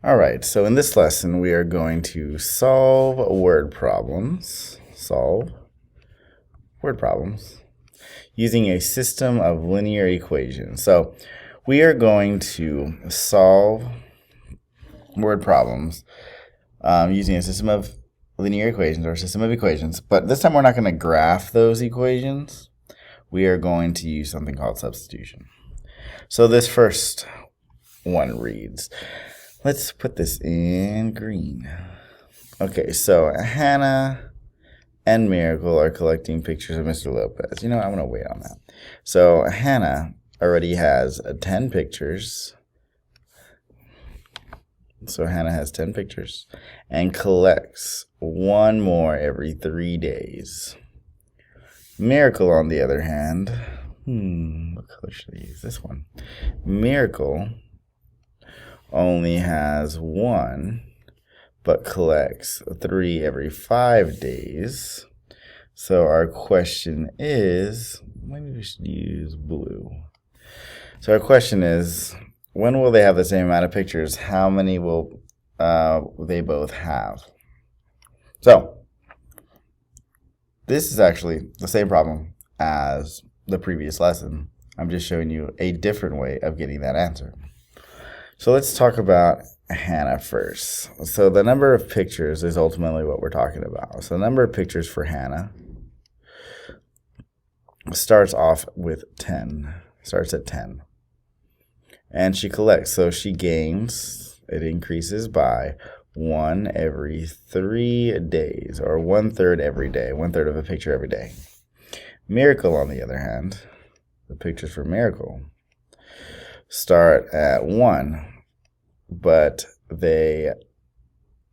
All right, so in this lesson, we are going to solve word problems. Using a system of linear equations. So we are going to solve word problems using a system of linear equations or system of equations. But this time we're not going to graph those equations. We are going to use something called substitution. So this first one reads, let's put this in green. Okay, so Hannah and Miracle are collecting pictures of Mr. Lopez. You know, I'm going to wait on that. So Hannah already has 10 pictures. So Hannah has 10 pictures and collects one more every 3 days. Miracle, on the other hand, what color should I use? This one. Miracle only has one, but collects 3 every 5 days. So our question is, maybe we should use blue. So our question is, when will they have the same amount of pictures? How many will they both have? So this is actually the same problem as the previous lesson. I'm just showing you a different way of getting that answer. So let's talk about Hannah first. So the number of pictures is ultimately what we're talking about. So the number of pictures for Hannah starts off with 10. Starts at 10. And she collects. So she gains, it increases by 1 every 3 days, or 1/3 every day, 1/3 of a picture every day. Miracle, on the other hand, the pictures for Miracle start at 1. But they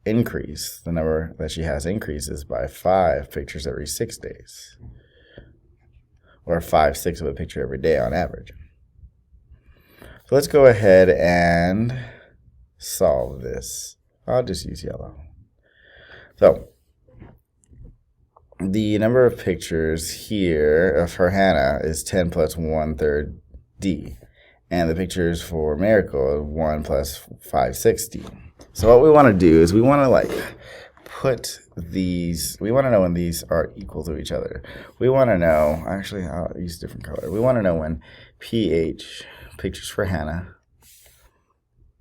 increase, the number that she has increases by 5 pictures every 6 days, or 5/6 of a picture every day on average. So let's go ahead and solve this. I'll just use yellow. So the number of pictures here for Hannah is 10 plus 1/3 D. And the pictures for Miracle are 1 plus 5/6 D. So what we want to do is we want to put these, we want to know when these are equal to each other. We want to know, actually I'll use a different color. We want to know when PH, pictures for Hannah,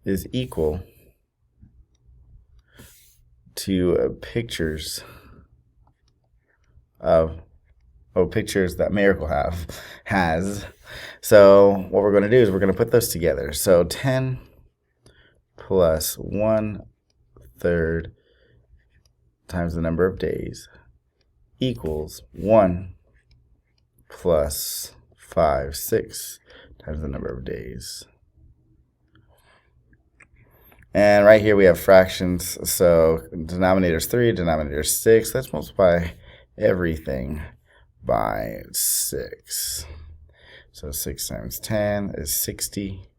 is equal to pictures of pictures that Miracle has. So what we're going to do is we're going to put those together. So 10 plus 1/3 times the number of days equals 1 plus 5/6 times the number of days. And right here we have fractions. So denominator is 3, denominator is 6. Let's multiply everything by 6. So 6 times 10 is 60.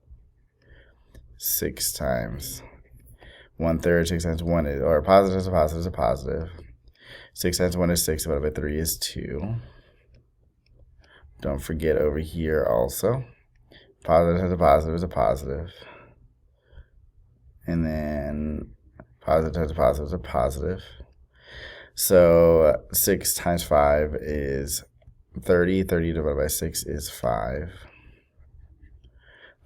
6 times 1/3, 6 times 1 is, or positive is a positive is a positive. 6 times 1 is 6, divided by 3 is 2. Don't forget over here also, positive times a positive is a positive. And then positive times a positive is a positive. So 6 times 5 is 30. 30 divided by 6 is 5.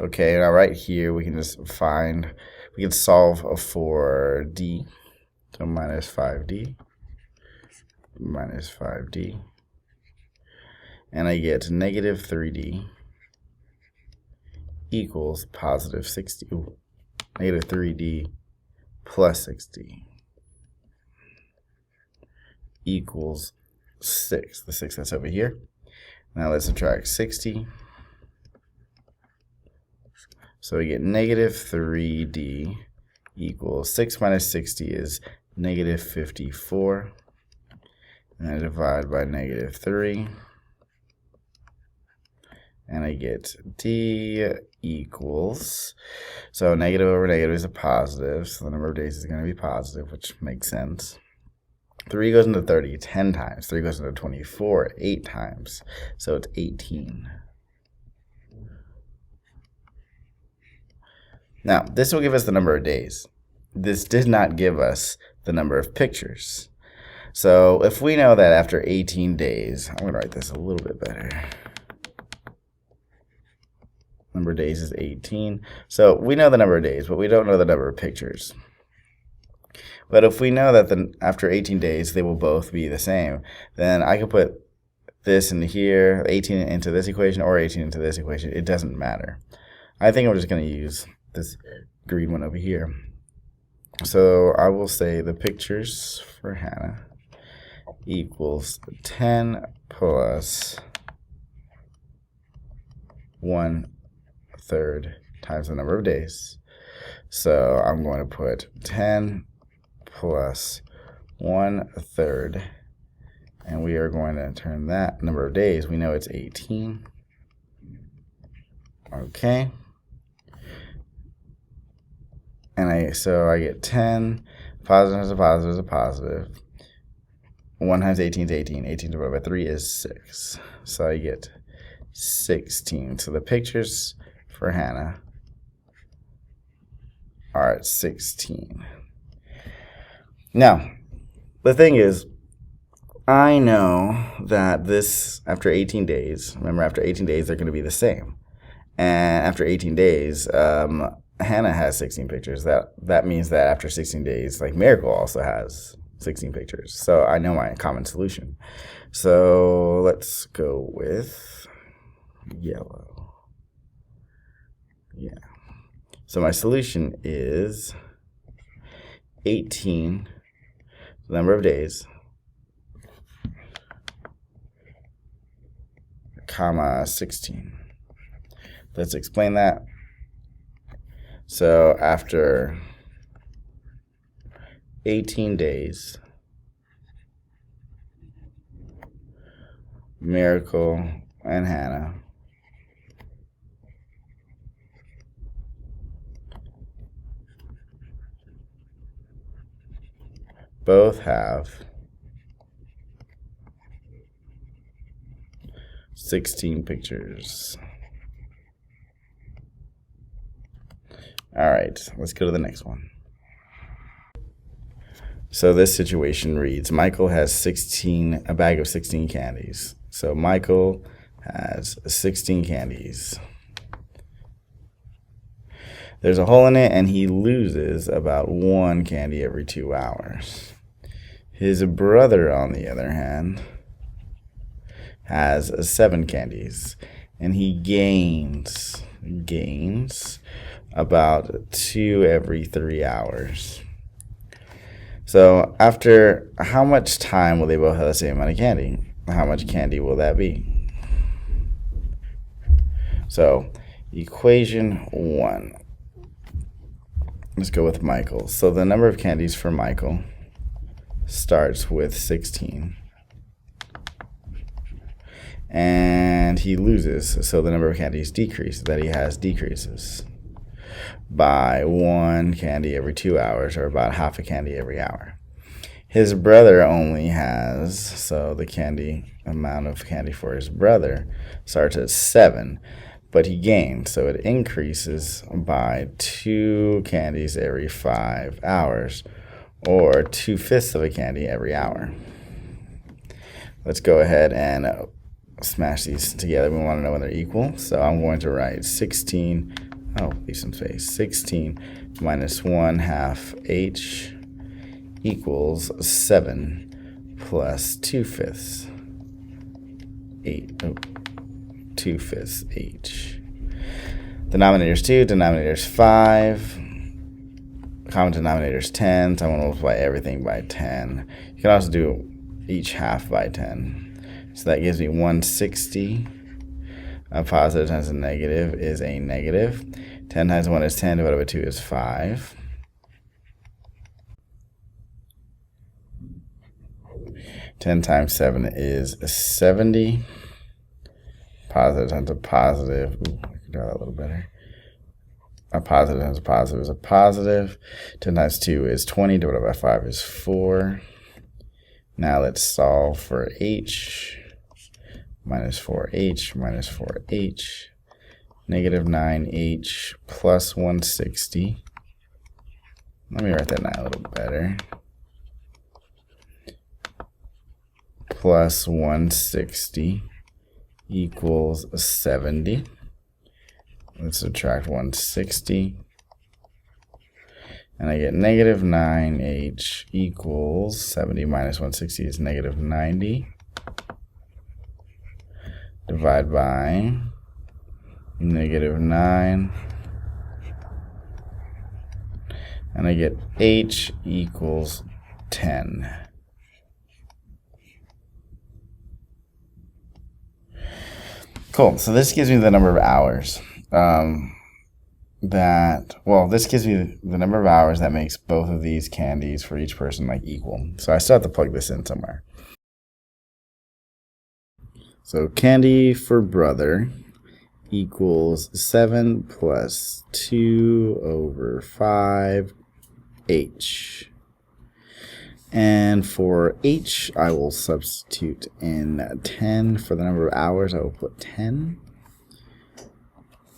Okay, now right here we can just we can solve for D. So minus 5D. Minus 5D. And I get negative 3D equals positive 60. Negative 3D plus 6D equals 6. The 6 that's over here. Now let's subtract 60. So we get negative 3D equals 6 minus 60 is negative 54. And I divide by negative 3. And I get D equals, so negative over negative is a positive, so the number of days is going to be positive, which makes sense. 3 goes into 30 10 times. 3 goes into 24 8 times. So it's 18. Now, this will give us the number of days. this did not give us the number of pictures. So if we know that after 18 days, I'm going to write this a little bit better. Number of days is 18. So we know the number of days, but we don't know the number of pictures. But if we know that after 18 days they will both be the same, then I can put this into here, 18 into this equation, or 18 into this equation. It doesn't matter. I think I'm just going to use this green one over here. So I will say the pictures for Hannah equals 10 plus 1/3 times the number of days. So I'm going to put 10 plus 1/3, and we are going to turn that number of days. We know it's 18. Okay. And so I get 10, positive times a positive is a positive. 1 times 18 is 18. 18 divided by 3 is 6. So I get 16. So the pictures for Hannah are at 16. Now, the thing is, I know that this, after 18 days, remember after 18 days they're going to be the same. And after 18 days, Hannah has 16 pictures. That means that after 16 days, like Miracle also has 16 pictures. So I know my common solution. So let's go with yellow. Yeah. So my solution is 18, the number of days, comma 16. Let's explain that. So after 18 days, Miracle and Hannah both have 16 pictures. All right, let's go to the next one. So this situation reads, Michael has a bag of 16 candies. So Michael has 16 candies. There's a hole in it, and he loses about 1 candy every 2 hours. His brother, on the other hand, has 7 candies, and he gains about 2 every 3 hours. So after how much time will they both have the same amount of candy? How much candy will that be? So equation 1. Let's go with Michael. So the number of candies for Michael starts with 16. And he loses, so the number of candies that he has decreases by 1 candy every 2 hours, or about half a candy every hour. His brother only has, so the amount of candy for his brother starts at 7, but he gains, so it increases by 2 candies every 5 hours, or 2/5 of a candy every hour. Let's go ahead and smash these together. We want to know when they're equal, so I'm going to write 16, leave some space, 16 minus 1/2 h equals 7 plus 2/5 2/5 h. Denominator is 2, denominator is 5, common denominator is 10, so I'm going to multiply everything by 10. You can also do each half by 10. So that gives me 160. A positive times a negative is a negative. 10 times 1 is 10, divided by 2 is 5. 10 times 7 is 70. Positive times a positive. Ooh, I can draw that a little better. A positive times a positive is a positive. 10 times 2 is 20, divided by 5 is 4. Now let's solve for h. Minus 4h minus 4h. Negative 9h plus 160. Let me write that 9 a little better. Plus 160 equals 70. Let's subtract 160. And I get negative 9h equals 70 minus 160 is negative 90. Divide by negative 9. And I get h equals 10. Cool. So this gives me the number of hours this gives me the number of hours that makes both of these candies for each person like equal. So I still have to plug this in somewhere. So candy for brother equals 7 plus 2 over 5h. And for h, I will substitute in 10. For the number of hours, I will put 10.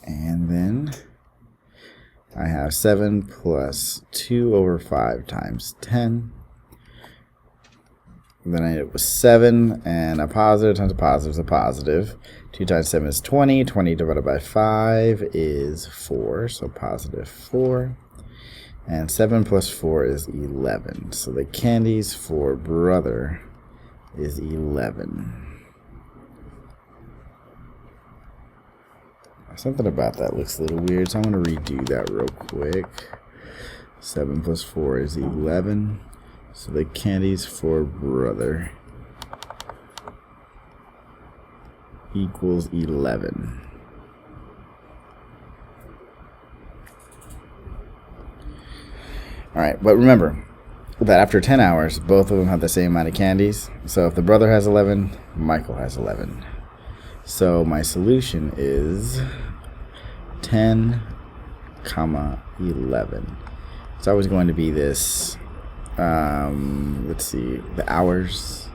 And then I have 7 plus 2 over 5 times 10. Then I it was 7, and a positive times a positive is a positive. 2 times 7 is 20. 20 divided by 5 is 4, so positive 4. And 7 plus 4 is 11. So the candies for brother is 11. Something about that looks a little weird, so I'm going to redo that real quick. 7 plus 4 is 11. So the candies for brother equals 11. Alright, but remember that after 10 hours, both of them have the same amount of candies. So if the brother has 11, Michael has 11. So my solution is 10, 11. It's always going to be this, let's see, the hours,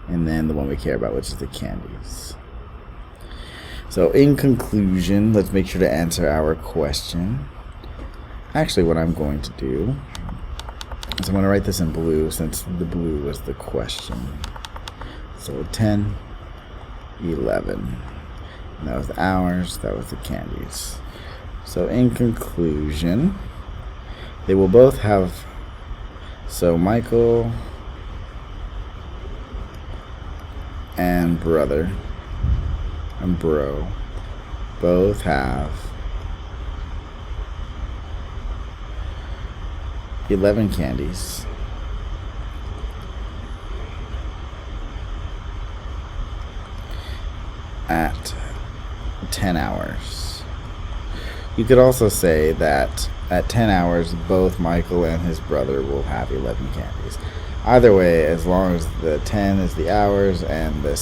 and then the one we care about, which is the candies. So in conclusion, let's make sure to answer our question. Actually, what I'm going to do is I'm going to write this in blue since the blue was the question. So 10, 11. And that was the hours, that was the candies. So in conclusion, they will both have, so Michael and brother and bro both have 11 candies. At 10 hours. You could also say that at 10 hours, both Michael and his brother will have 11 candies. Either way, as long as the 10 is the hours and the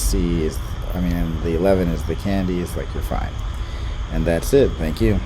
the 11 is the candies, like, you're fine. And that's it. Thank you.